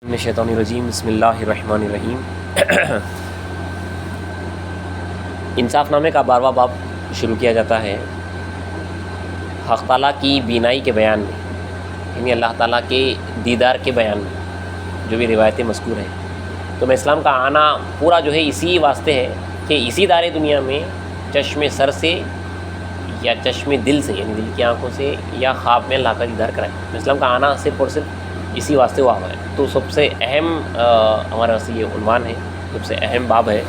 من الشیطان الرجیم بسم اللہ الرحمن الرحیم۔ انصاف نامے کا 12واں باب شروع کیا جاتا ہے حق تعالیٰ کی بینائی کے بیان میں، یعنی اللہ تعالیٰ کے دیدار کے بیان میں جو بھی روایتیں مذکور ہیں۔ تو اسلام کا آنا پورا جو ہے اسی واسطے ہے کہ اسی دار دنیا میں چشم سر سے یا چشم دل سے، یعنی دل کی آنکھوں سے یا خواب میں اللہ کا دیدار کرائے۔ اسلام کا آنا صرف اور صرف اسی واسطے ہوا ہے۔ تو سب سے اہم ہمارے واسطے یہ عنوان ہے، سب سے اہم باب ہے۔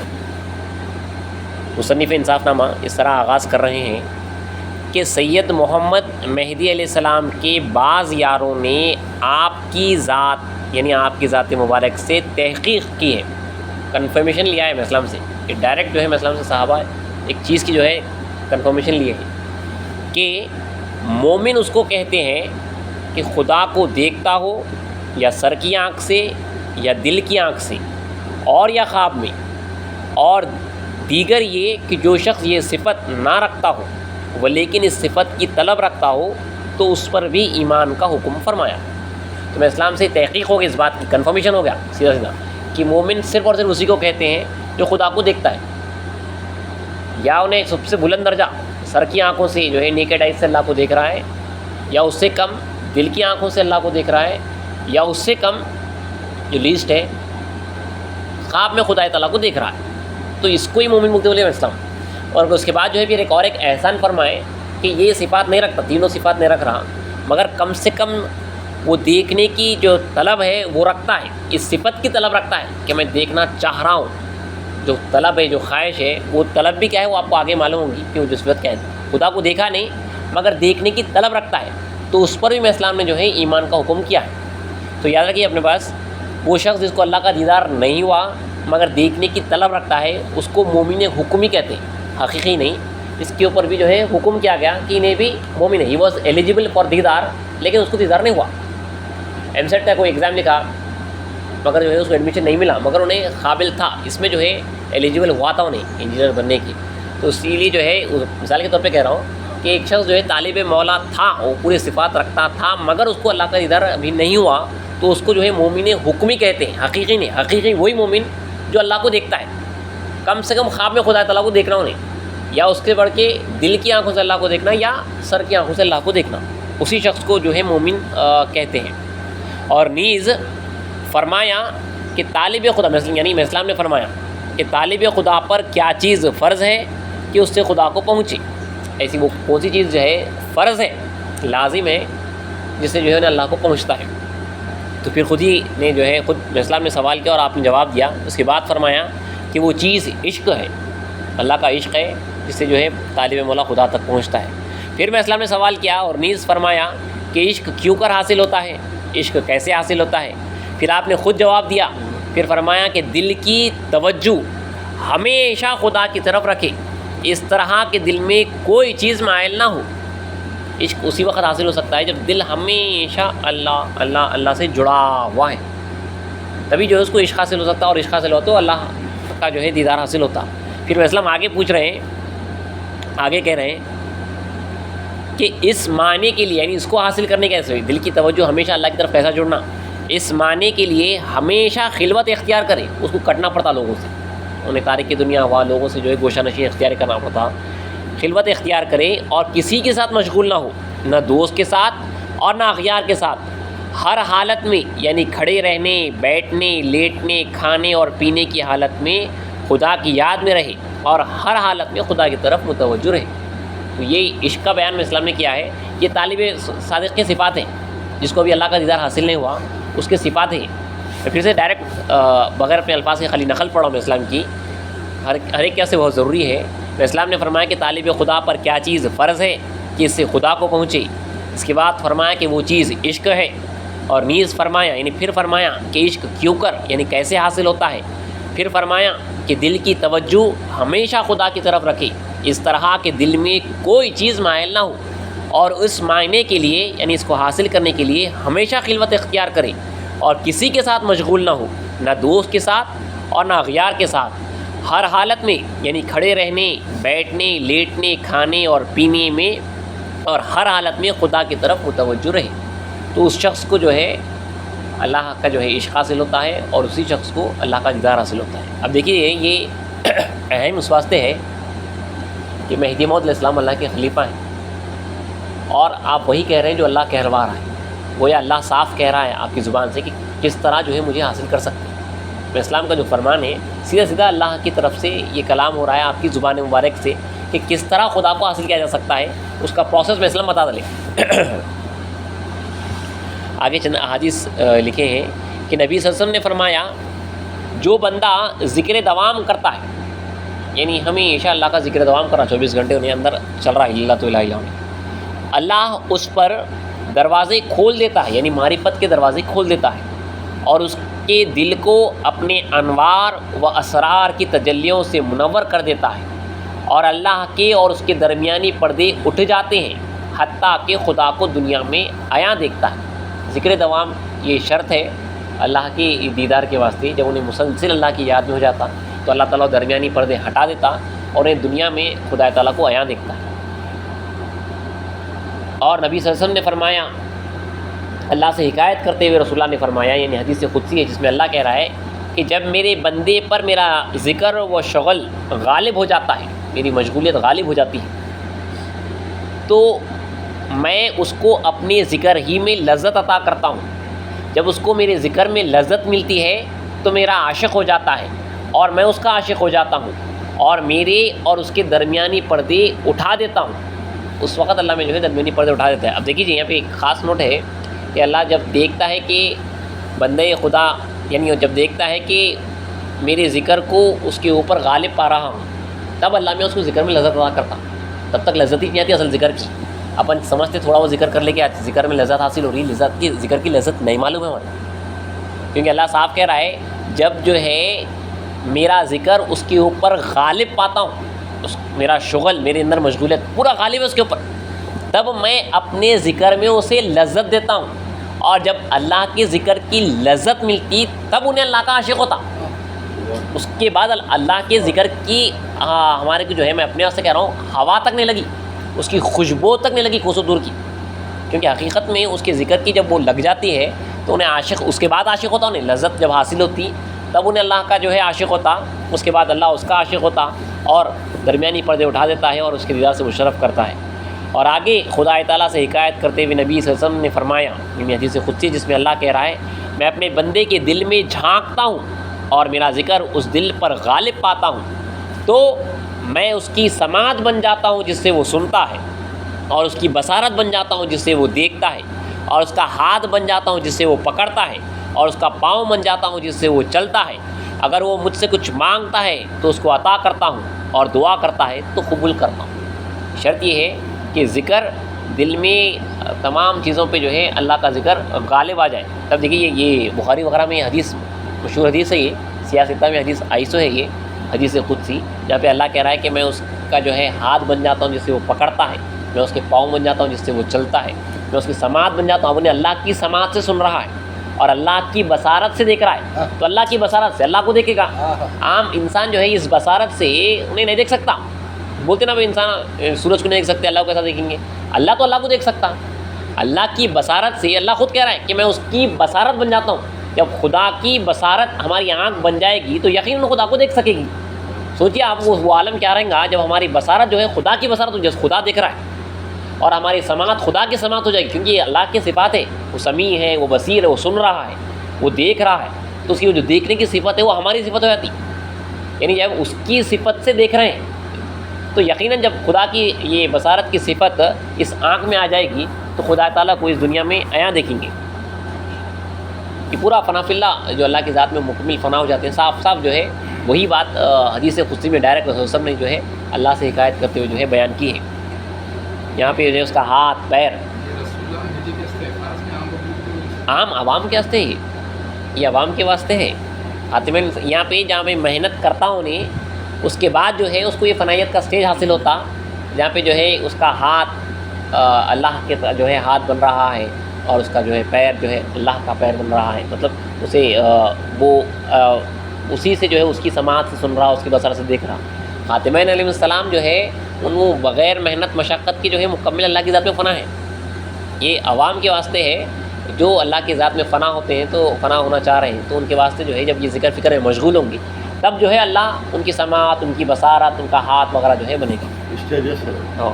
مصنف انصاف نامہ اس طرح آغاز کر رہے ہیں کہ سید محمد مہدی علیہ السلام کے بعض یاروں نے آپ کی ذات، یعنی آپ کی ذات مبارک سے تحقیق کی ہے، کنفرمیشن لیا ہے اسلام سے، کہ ڈائریکٹ جو ہے اسلام سے صحابہ ایک چیز کی جو ہے کنفرمیشن لیے ہے کہ مومن اس کو کہتے ہیں کہ خدا کو دیکھتا ہو یا سر کی آنکھ سے یا دل کی آنکھ سے اور یا خواب میں، اور دیگر یہ کہ جو شخص یہ صفت نہ رکھتا ہو وہ لیکن اس صفت کی طلب رکھتا ہو تو اس پر بھی ایمان کا حکم فرمایا۔ تو میں اسلام سے تحقیق ہو گئی، اس بات کی کنفرمیشن ہو گیا سیدھا سیدھا کہ مومن صرف اور صرف اسی کو کہتے ہیں جو خدا کو دیکھتا ہے، یا انہیں سب سے بلند درجہ سر کی آنکھوں سے جو ہے نیکڈ آئیز سے اللہ کو دیکھ رہا ہے، یا اس سے کم دل کی آنکھوں سے اللہ کو دیکھ رہا ہے، یا اس سے کم جو لیسٹ ہے خواب میں خدا تعالیٰ کو دیکھ رہا ہے۔ تو اس کو ہی مومن بولتے ہیں اسلام۔ اور اس کے بعد جو ہے پھر ایک احسان فرمائے کہ یہ صفات نہیں رکھتا، تینوں صفات نہیں رکھ رہا، مگر کم سے کم وہ دیکھنے کی جو طلب ہے وہ رکھتا ہے، اس صفت کی طلب رکھتا ہے کہ میں دیکھنا چاہ رہا ہوں۔ جو طلب ہے، جو خواہش ہے، وہ طلب بھی کیا ہے وہ آپ کو آگے معلوم ہوگی کہ وہ جو صفت کیا ہے۔ خدا کو دیکھا نہیں مگر دیکھنے کی طلب رکھتا ہے، تو اس پر بھی میں اسلام نے جو ہے ایمان کا حکم کیا ہے۔ تو یاد رکھیے اپنے پاس، وہ شخص جس کو اللہ کا دیدار نہیں ہوا مگر دیکھنے کی طلب رکھتا ہے اس کو مومن حکمی کہتے ہیں، حقیقی نہیں۔ اس کے اوپر بھی جو ہے حکم کیا گیا کہ انہیں بھی مومن ہے، ہی واز ایلیجیبل فار دیدار، لیکن اس کو دیدار نہیں ہوا۔ ایم سیٹ کا کوئی ایگزام لکھا مگر جو ہے اس کو ایڈمیشن نہیں ملا، مگر انہیں قابل تھا، اس میں جو ہے ایلیجیبل ہوا تھا انہیں انجینئر بننے کی۔ تو اسی لیے جو ہے مثال کے طور پہ کہہ رہا ہوں کہ ایک شخص جو ہے طالب مولا تھا، وہ پوری صفات رکھتا تھا مگر اس کو اللہ کا دیدار ابھی نہیں ہوا، تو اس کو جو ہے مومن حکمی کہتے ہیں، حقیقی نہیں۔ حقیقی وہی مومن جو اللہ کو دیکھتا ہے، کم سے کم خواب میں خدا تعالیٰ کو دیکھنا انہیں، یا اس کے بڑھ کے دل کی آنکھوں سے اللہ کو دیکھنا یا سر کی آنکھوں سے اللہ کو دیکھنا، اسی شخص کو جو ہے مومن کہتے ہیں۔ اور نیز فرمایا کہ طالب خدا، یعنی اسلام نے فرمایا کہ طالب خدا پر کیا چیز فرض ہے کہ اس سے خدا کو پہنچے، ایسی وہ کون سی چیز جو ہے فرض ہے، لازم ہے، جس سے جو ہے نا اللہ کو پہنچتا ہے۔ تو پھر خود ہی نے جو ہے خود اسلام نے سوال کیا اور آپ نے جواب دیا۔ اس کے بعد فرمایا کہ وہ چیز عشق ہے، اللہ کا عشق ہے، جس سے جو ہے طالب مولا خدا تک پہنچتا ہے۔ پھر میں اسلام نے سوال کیا اور نیز فرمایا کہ عشق کیوں کر حاصل ہوتا ہے، عشق کیسے حاصل ہوتا ہے۔ پھر آپ نے خود جواب دیا، پھر فرمایا کہ دل کی توجہ ہمیشہ خدا کی طرف رکھے، اس طرح کہ دل میں کوئی چیز مائل نہ ہو۔ عشق اسی وقت حاصل ہو سکتا ہے جب دل ہمیشہ اللہ اللہ اللہ سے جڑا ہوا ہے، تبھی جو ہے اس کو عشق حاصل ہو سکتا ہے، اور عشق حاصل ہو تو اللہ کا جو ہے دیدار حاصل ہوتا۔ پھر اسلام آگے پوچھ رہے ہیں، آگے کہہ رہے ہیں کہ اس معنی کے لیے، یعنی اس کو حاصل کرنے کیسے ہوئی، دل کی توجہ ہمیشہ اللہ کی طرف کیسا جڑنا، اس معنی کے لیے ہمیشہ خلوت اختیار کرے، اس کو کٹنا پڑتا لوگوں سے، انہیں تاریکی دنیا ہوا لوگوں سے جو ہے گوشہ نشین اختیار کرنا پڑتا، خلوت اختیار کرے اور کسی کے ساتھ مشغول نہ ہو، نہ دوست کے ساتھ اور نہ اغیار کے ساتھ، ہر حالت میں، یعنی کھڑے رہنے، بیٹھنے، لیٹنے، کھانے اور پینے کی حالت میں خدا کی یاد میں رہے اور ہر حالت میں خدا کی طرف متوجہ رہے۔ تو یہ عشق کا بیان میں اسلام نے کیا ہے، یہ طالب صادق کی صفات ہیں، جس کو بھی اللہ کا دیدار حاصل نہیں ہوا اس کے صفات ہیں۔ پھر سے ڈائریکٹ بغیر اپنے الفاظ کے خالی نقل پڑھا میں اسلام کی، ہر ایک کیا سے بہت ضروری ہے۔ اسلام نے فرمایا کہ طالب خدا پر کیا چیز فرض ہے کہ اس سے خدا کو پہنچے۔ اس کے بعد فرمایا کہ وہ چیز عشق ہے، اور نیز فرمایا، یعنی پھر فرمایا کہ عشق کیوں کر، یعنی کیسے حاصل ہوتا ہے۔ پھر فرمایا کہ دل کی توجہ ہمیشہ خدا کی طرف رکھے، اس طرح کہ دل میں کوئی چیز مائل نہ ہو، اور اس معنی کے لیے، یعنی اس کو حاصل کرنے کے لیے ہمیشہ خلوت اختیار کرے اور کسی کے ساتھ مشغول نہ ہو، نہ دوست کے ساتھ اور نہ اغیار کے ساتھ، ہر حالت میں، یعنی کھڑے رہنے، بیٹھنے، لیٹنے، کھانے اور پینے میں، اور ہر حالت میں خدا کی طرف متوجہ رہے۔ تو اس شخص کو جو ہے اللہ کا جو ہے عشق حاصل ہوتا ہے اور اسی شخص کو اللہ کا دیدار حاصل ہوتا ہے۔ اب دیکھیے یہ اہم اس واسطے ہے کہ مہدی موعود علیہ السلام اللہ کے خلیفہ ہیں، اور آپ وہی کہہ رہے ہیں جو اللہ کہلوا رہا ہے۔ گویا اللہ صاف کہہ رہا ہے آپ کی زبان سے کہ کس طرح جو ہے مجھے حاصل کر سکتے ہیں۔ اسلام کا جو فرمان ہے سیدھا سیدھا اللہ کی طرف سے یہ کلام ہو رہا ہے آپ کی زبان مبارک سے کہ کس طرح خدا کو حاصل کیا جا سکتا ہے، اس کا پروسیس میں اسلام بتا دے۔ آگے چند احادیث لکھے ہیں کہ نبی صلی اللہ علیہ وسلم نے فرمایا جو بندہ ذکر دوام کرتا ہے، یعنی ہمیشہ اللہ کا ذکر دوام کرنا 24 گھنٹے انہیں اندر چل رہا ہے، اللہ تو الہ الا اللہ، اللہ اس پر دروازے کھول دیتا ہے، یعنی معرفت کے دروازے کھول دیتا ہے، اور اس کے دل کو اپنے انوار و اسرار کی تجلیوں سے منور کر دیتا ہے، اور اللہ کے اور اس کے درمیانی پردے اٹھ جاتے ہیں حتیٰ کہ خدا کو دنیا میں عیاں دیکھتا ہے۔ ذکر دوام یہ شرط ہے اللہ کے دیدار کے واسطے، جب انہیں مسلسل اللہ کی یاد میں ہو جاتا تو اللہ تعالیٰ درمیانی پردے ہٹا دیتا اور انہیں دنیا میں خدا تعالیٰ کو عیاں دیکھتا ہے۔ اور نبی صلی اللہ علیہ وسلم نے فرمایا، اللہ سے حکایت کرتے ہوئے رسول اللہ نے فرمایا، یعنی حدیث قدسی ہے جس میں اللہ کہہ رہا ہے کہ جب میرے بندے پر میرا ذکر و شغل غالب ہو جاتا ہے، میری مشغولیت غالب ہو جاتی ہے، تو میں اس کو اپنے ذکر ہی میں لذت عطا کرتا ہوں۔ جب اس کو میرے ذکر میں لذت ملتی ہے تو میرا عاشق ہو جاتا ہے اور میں اس کا عاشق ہو جاتا ہوں، اور میرے اور اس کے درمیانی پردے اٹھا دیتا ہوں۔ اس وقت اللہ میں جو ہے درمیانی پردے اٹھا دیتا ہے۔ اب دیکھیے یہاں پہ ایک خاص نوٹ ہے کہ اللہ جب دیکھتا ہے کہ بندے خدا، یعنی جب دیکھتا ہے کہ میرے ذکر کو اس کے اوپر غالب پا رہا ہوں، تب اللہ میں اس کو ذکر میں لذت عطا کرتا۔ تب تک لذت ہی نہیں آتی اصل ذکر کی، اپن سمجھتے تھوڑا وہ ذکر کر لے کے ذکر میں لذت حاصل ہو رہی ہے، ذکر کی لذت نہیں معلوم ہے ہمیں، کیونکہ اللہ صاف کہہ رہا ہے جب جو ہے میرا ذکر اس کے اوپر غالب پاتا ہوں، میرا شغل، میرے اندر مشغولیت پورا غالب ہے اس کے اوپر، تب میں اپنے ذکر میں اسے لذت دیتا ہوں، اور جب اللہ کے ذکر کی لذت ملتی تب انہیں اللہ کا عاشق ہوتا۔ اس کے بعد اللہ کے ذکر کی ہمارے کو جو ہے، میں اپنے واسطے کہہ رہا ہوں، ہوا تک نہیں لگی، اس کی خوشبو تک نہیں لگی کوسوں دور کی، کیونکہ حقیقت میں اس کے ذکر کی جب وہ لگ جاتی ہے تو انہیں عاشق، اس کے بعد عاشق ہوتا، انہیں لذت جب حاصل ہوتی تب انہیں اللہ کا جو ہے عاشق ہوتا، اس کے بعد اللہ اس کا عاشق ہوتا اور درمیانی پردے اٹھا دیتا ہے اور اس کے دیدار سے مشرف کرتا ہے۔ اور آگے خدا تعالیٰ سے حکایت کرتے ہوئے نبی صلی اللہ علیہ وسلم نے فرمایا، یعنی حدیث قدسی جس میں اللہ کہہ رہا ہے میں اپنے بندے کے دل میں جھانکتا ہوں اور میرا ذکر اس دل پر غالب پاتا ہوں تو میں اس کی سماعت بن جاتا ہوں جس سے وہ سنتا ہے، اور اس کی بصارت بن جاتا ہوں جس سے وہ دیکھتا ہے، اور اس کا ہاتھ بن جاتا ہوں جس سے وہ پکڑتا ہے، اور اس کا پاؤں بن جاتا ہوں جس سے وہ چلتا ہے۔ اگر وہ مجھ سے کچھ مانگتا ہے تو اس کو عطا کرتا ہوں، اور دعا کرتا ہے تو قبول کرتا ہوں۔ شرط یہ ہے کہ ذکر دل میں تمام چیزوں پہ جو ہے اللہ کا ذکر غالب آ جائے۔ تب دیکھیے یہ بخاری وغیرہ میں حدیث، مشہور حدیث ہے، یہ سیاستہ میں حدیث آئیسو ہے، یہ حدیث قدسی، جہاں پہ اللہ کہہ رہا ہے کہ میں اس کا جو ہے ہاتھ بن جاتا ہوں جس سے وہ پکڑتا ہے، میں اس کے پاؤں بن جاتا ہوں جس سے وہ چلتا ہے، میں اس کی سماعت بن جاتا ہوں، اب انہیں اللہ کی سماعت سے سن رہا ہے اور اللہ کی بصارت سے دیکھ رہا ہے، تو اللہ کی بصارت سے اللہ کو دیکھے گا۔ عام انسان جو ہے اس بصارت سے انہیں نہیں دیکھ سکتا، بولتے نا بھائی انسان سورج کو نہیں دیکھ سکتے، اللہ کو کیسا دیکھیں گے؟ اللہ تو اللہ کو دیکھ سکتا، اللہ کی بصارت سے۔ اللہ خود کہہ رہا ہے کہ میں اس کی بصارت بن جاتا ہوں۔ جب خدا کی بصارت ہماری آنکھ بن جائے گی تو یقیناً خدا کو دیکھ سکے گی۔ سوچیے آپ وہ عالم کیا رہیں گا جب ہماری بصارت جو ہے خدا کی بصارت ہو، جیسے خدا دیکھ رہا ہے، اور ہماری سماعت خدا کی سماعت ہو جائے گی، کیونکہ یہ اللہ کی صفات ہے، وہ سمیع ہے، وہ بصیر ہے، وہ سن رہا ہے، وہ دیکھ رہا ہے، تو اس کی وہ جو دیکھنے کی صفت ہے وہ ہماری صفت ہو جاتی، یعنی جب اس کی صفت سے دیکھ رہے ہیں تو یقیناً جب خدا کی یہ بصارت کی صفت اس آنکھ میں آ جائے گی تو خدا تعالیٰ کو اس دنیا میں عیاں دیکھیں گے۔ یہ پورا فنا فی اللہ جو اللہ کی ذات میں مکمل فنا ہو جاتے ہیں، صاف صاف جو ہے وہی بات حدیث قدسی میں ڈائریکٹ رسول صلی اللہ علیہ وسلم نے جو ہے اللہ سے حکایت کرتے ہوئے جو ہے بیان کی ہے۔ یہاں پہ جو ہے اس کا ہاتھ پیر عام عوام کے واسطے ہے، یہ عوام کے واسطے ہے۔ خاتمہ یہاں پہ جہاں پہ محنت کرتا ہوں نے، اس کے بعد جو ہے اس کو یہ فنائیت کا سٹیج حاصل ہوتا جہاں پہ جو ہے اس کا ہاتھ اللہ کے جو ہے ہاتھ بن رہا ہے، اور اس کا جو ہے پیر جو ہے اللہ کا پیر بن رہا ہے، مطلب اسے وہ اسی سے جو ہے اس کی سماعت سے سن رہا، اس کی بصارت سے دیکھ رہا۔ خاتمین علیہ السلام جو ہے وہ بغیر محنت مشقت کی جو ہے مکمل اللہ کی ذات میں فنا ہے۔ یہ عوام کے واسطے ہے جو اللہ کی ذات میں فنا ہوتے ہیں تو فنا ہونا چاہ رہے ہیں تو ان کے واسطے جو ہے جب یہ ذکر فکر میں مشغول ہوں گی تب جو ہے اللہ ان کی سماعت، ان کی بصارت، ان کا ہاتھ وغیرہ جو ہے بنے گا اس وجہ سے ہاں۔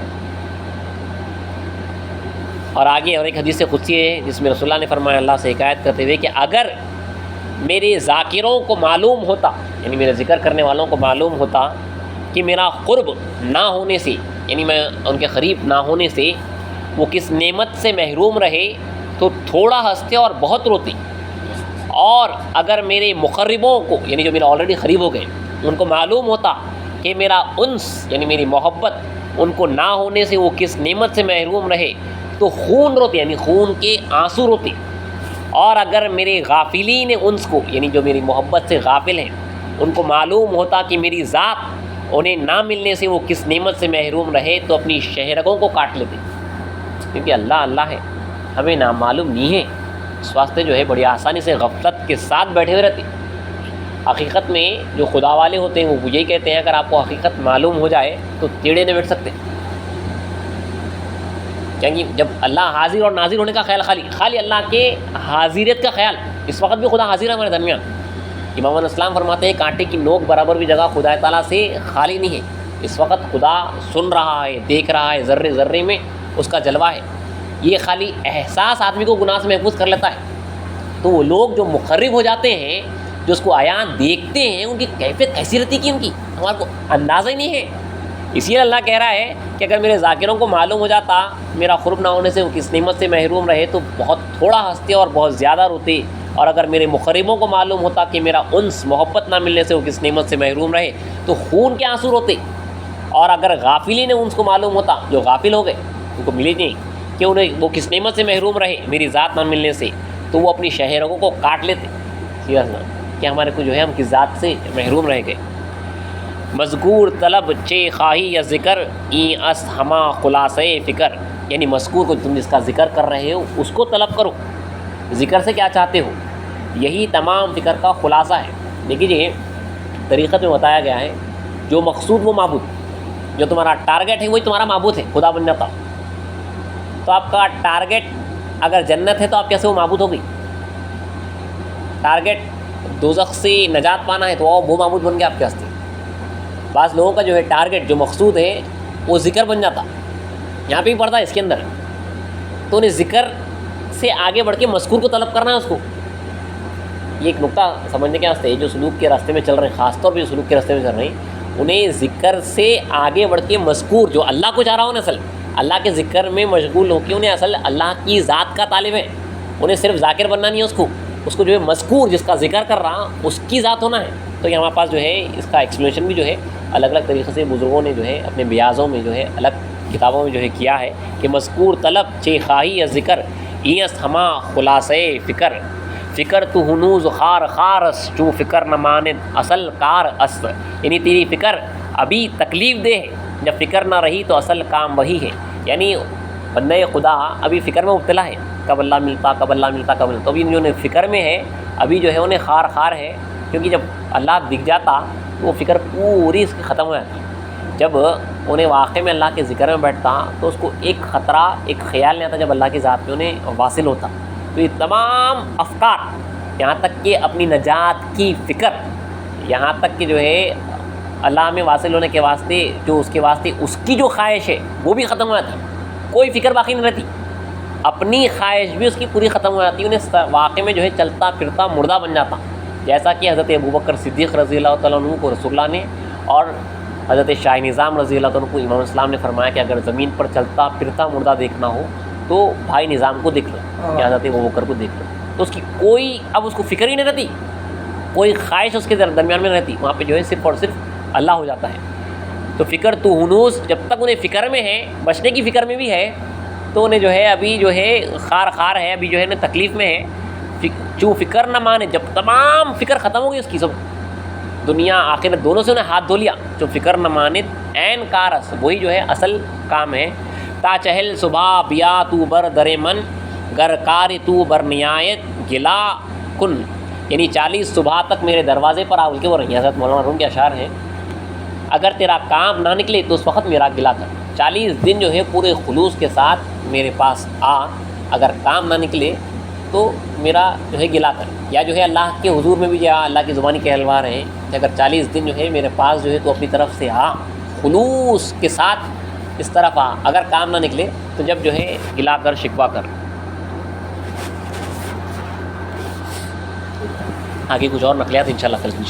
اور آگے اور ایک حدیث قدسی ہے جس میں رسول اللہ نے فرمایا اللہ سے حکایت کرتے ہوئے کہ اگر میرے ذاکروں کو معلوم ہوتا، یعنی میرے ذکر کرنے والوں کو معلوم ہوتا کہ میرا قرب نہ ہونے سے، یعنی میں ان کے قریب نہ ہونے سے وہ کس نعمت سے محروم رہے تو تھوڑا ہنستے اور بہت روتے، اور اگر میرے مقربوں کو، یعنی جو میرا آلریڈی قریب ہو گئے، ان کو معلوم ہوتا کہ میرا انس یعنی میری محبت ان کو نہ ہونے سے وہ کس نعمت سے محروم رہے تو خون روتے، یعنی خون کے آنسو روتے، اور اگر میرے غافلین انس کو، یعنی جو میری محبت سے غافل ہیں، ان کو معلوم ہوتا کہ میری ذات انہیں نہ ملنے سے وہ کس نعمت سے محروم رہے تو اپنی شہرگوں کو کاٹ لیتے، کیونکہ اللہ اللہ ہے، ہمیں نامعلوم نہیں ہے، اس واسطے جو ہے بڑی آسانی سے غفلت کے ساتھ بیٹھے ہوئے رہتے۔ حقیقت میں جو خدا والے ہوتے ہیں وہ یہی کہتے ہیں اگر آپ کو حقیقت معلوم ہو جائے تو ٹیڑھے نہیں بیٹھ سکتے، کیونکہ جب اللہ حاضر اور ناظر ہونے کا خیال خالی اللہ کے حاضریت کا خیال، اس وقت بھی خدا حاضر ہے ہمارے درمیان۔ امام الاسلام فرماتے ہیں کانٹے کی نوک برابر بھی جگہ خدا تعالیٰ سے خالی نہیں ہے، اس وقت خدا سن رہا ہے، دیکھ رہا ہے، ذرے ذرے میں اس کا جلوہ ہے۔ یہ خالی احساس آدمی کو گناہ سے محفوظ کر لیتا ہے، تو وہ لوگ جو مقرب ہو جاتے ہیں، جو اس کو عیان دیکھتے ہیں، ان کی کیفیت کیسی رہتی کہ ان کی ہمارے کو اندازہ ہی نہیں ہے۔ اسی لیے اللہ کہہ رہا ہے کہ اگر میرے ذاکروں کو معلوم ہو جاتا میرا قرب نہ ہونے سے وہ کس نعمت سے محروم رہے تو بہت تھوڑا ہنستے اور بہت زیادہ روتے، اور اگر میرے مقربوں کو معلوم ہوتا کہ میرا انس محبت نہ ملنے سے وہ کس نعمت سے محروم رہے تو خون کے آنسو روتے، اور اگر غافلین انس کو معلوم ہوتا، جو غافل ہو گئے ان کو ملی نہیں کہ انہیں وہ کس نعمت سے محروم رہے میری ذات نہ ملنے سے تو وہ اپنی شہروں کو کاٹ لیتے، سیدھا کہ ہمارے کو جو ہے ہم کس ذات سے محروم رہ گئے۔ مذکور طلب چے خواہی یا ذکر این اس ہما خلاصے فکر، یعنی مذکور کو تم جس کا ذکر کر رہے ہو اس کو طلب کرو، ذکر سے کیا چاہتے ہو، یہی تمام فکر کا خلاصہ ہے۔ دیکھیے طریقت میں بتایا گیا ہے جو مقصود وہ معبود، جو تمہارا ٹارگٹ ہے وہی تمہارا معبود ہے، خدا بن جاتا۔ تو آپ کا ٹارگٹ اگر جنت ہے تو آپ کیسے وہ معبود ہوگی؟ ٹارگٹ دوزخ سے نجات پانا ہے تو وہ معبود بن گیا آپ کے واسطے۔ بعض لوگوں کا جو ہے ٹارگٹ جو مقصود ہے وہ ذکر بن جاتا، یہاں پہ بھی پڑھتا ہے اس کے اندر، تو انہیں ذکر سے آگے بڑھ کے مذکور کو طلب کرنا ہے اس کو۔ یہ ایک نقطہ سمجھنے کے واسطے جو سلوک کے راستے میں چل رہے ہیں، خاص طور پہ جو سلوک کے راستے میں چل رہے ہیں، انہیں ذکر سے آگے بڑھ کے مذکور جو اللہ کو چاہ رہا ہوں اصل اللہ کے ذکر میں مشغول ہو کے انہیں اصل اللہ کی ذات کا طالب ہے، انہیں صرف ذاکر بننا نہیں ہے، اس کو جو ہے مذکور جس کا ذکر کر رہا اس کی ذات ہونا ہے۔ تو یہ ہمارے پاس جو ہے اس کا ایکسپلینیشن بھی جو ہے الگ الگ طریقے سے بزرگوں نے جو ہے اپنے بیازوں میں جو ہے الگ کتابوں میں جو ہے کیا ہے کہ مذکور طلب چے خواہی یا ذکر اینس ہما خلاصے فکر، فکر تو ہنوز خار خارس چوں فکر نہ ماند اصل کار است، یعنی تیری فکر ابھی تکلیف دہ ہے، جب فکر نہ رہی تو اصل کام وہی ہے۔ یعنی بندہ خدا ابھی فکر میں مبتلا ہے، کب اللہ ملتا کب اللہ ملتا کب ملتا، تو ابھی جو فکر میں ہے ابھی جو ہے انہیں خار خار ہے، کیونکہ جب اللہ دکھ جاتا تو وہ فکر پوری اس کی ختم ہو جاتی۔ جب انہیں واقع میں اللہ کے ذکر میں بیٹھتا تو اس کو ایک خطرہ ایک خیال نہیں آتا، جب اللہ کی ذات میں انہیں واصل ہوتا تو یہ تمام افکار یہاں تک کہ اپنی نجات کی فکر، یہاں تک کہ جو ہے اللہ میں واصل ہونے کے واسطے جو اس کے واسطے اس کی جو خواہش ہے وہ بھی ختم ہو جاتی، کوئی فکر باقی نہیں رہتی، اپنی خواہش بھی اس کی پوری ختم ہو جاتی، انہیں واقع میں جو ہے چلتا پھرتا مردہ بن جاتا، جیسا کہ حضرت ابوبکر صدیق رضی اللہ تعالیٰ عنہ کو رسول اللہ نے اور حضرت شاہ نظام رضی اللہ تعالیٰ عنہ کو امام الاسلام نے فرمایا کہ اگر زمین پر چلتا پھرتا مردہ دیکھنا ہو تو بھائی نظام کو دیکھ لو یا حضرت ابوبکر کو دیکھ لو، تو اس کی کوئی اب اس کو فکر ہی نہیں رہتی، کوئی خواہش اس کے درمیان میں رہتی، وہاں پہ جو ہے صرف اور صرف اللہ ہو جاتا ہے۔ تو فکر تو ہنوز جب تک انہیں فکر میں ہے، بچنے کی فکر میں بھی ہے، تو انہیں جو ہے ابھی جو ہے خار خار ہے، ابھی جو ہے انہیں تکلیف میں ہے۔ چوں فکر نہ مانے، جب تمام فکر ختم ہو گئی اس کی، سب دنیا آخرت دونوں سے انہیں ہاتھ دھو لیا، جو فکر نہ مانے عین کارس، وہی جو ہے اصل کام ہے۔ تا چہل صبح بیا تو بر در من، گر کار تو بر نیایت گلا کن، یعنی 40 صبح تک میرے دروازے پر آ، بلکہ وہ رہی حضرت مولانا روم کے اشعار ہیں، اگر تیرا کام نہ نکلے تو اس وقت میرا گلا کر، 40 دن جو ہے پورے خلوص کے ساتھ میرے پاس آ، اگر کام نہ نکلے تو میرا جو ہے گلا کر، یا جو ہے اللہ کے حضور میں بھی جو اللہ کی زبانی کہلوا رہے ہیں کہ اگر 40 دن جو ہے میرے پاس جو ہے تو اپنی طرف سے آ، خلوص کے ساتھ اس طرف آ، اگر کام نہ نکلے تو جب جو ہے گلا کر، شکوہ کر۔ آگے کچھ اور نقلیات انشاءاللہ کل کی